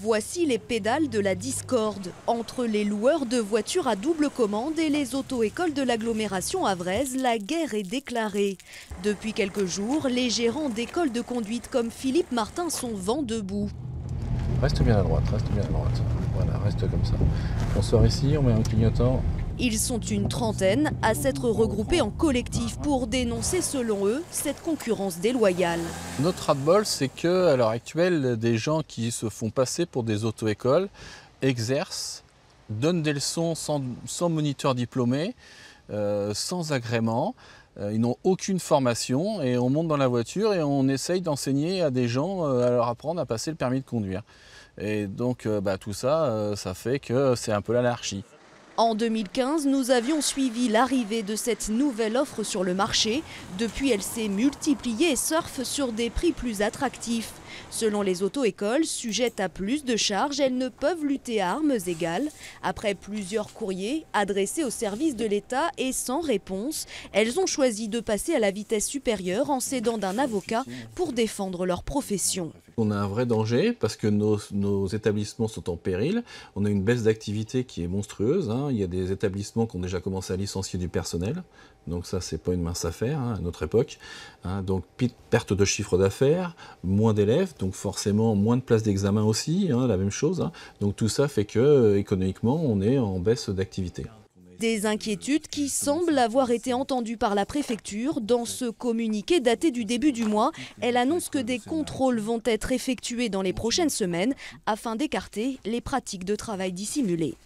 Voici les pédales de la discorde entre les loueurs de voitures à double commande et les auto-écoles de l'agglomération havraise. La guerre est déclarée. Depuis quelques jours, les gérants d'écoles de conduite comme Philippe Martin sont vent debout. Reste bien à droite, reste bien à droite. Voilà, reste comme ça. On sort ici, on met un clignotant. Ils sont une trentaine à s'être regroupés en collectif pour dénoncer, selon eux, cette concurrence déloyale. Notre ras-le-bol, c'est qu'à l'heure actuelle, des gens qui se font passer pour des auto-écoles exercent, donnent des leçons sans moniteur diplômé, sans agrément. Ils n'ont aucune formation et on monte dans la voiture et on essaye d'enseigner à des gens, à leur apprendre à passer le permis de conduire. Et donc tout ça, ça fait que c'est un peu l'anarchie. En 2015, nous avions suivi l'arrivée de cette nouvelle offre sur le marché. Depuis, elle s'est multipliée et surfe sur des prix plus attractifs. Selon les auto-écoles, sujettes à plus de charges, elles ne peuvent lutter à armes égales. Après plusieurs courriers adressés au service de l'État et sans réponse, elles ont choisi de passer à la vitesse supérieure en s'aidant d'un avocat pour défendre leur profession. On a un vrai danger parce que nos établissements sont en péril. On a une baisse d'activité qui est monstrueuse. Il y a des établissements qui ont déjà commencé à licencier du personnel. Donc ça, c'est pas une mince affaire à notre époque. Donc perte de chiffre d'affaires, moins d'élèves, donc forcément moins de places d'examen aussi, la même chose. Donc tout ça fait que économiquement, on est en baisse d'activité. Des inquiétudes qui semblent avoir été entendues par la préfecture. Dans ce communiqué daté du début du mois, elle annonce que des contrôles vont être effectués dans les prochaines semaines afin d'écarter les pratiques de travail dissimulées.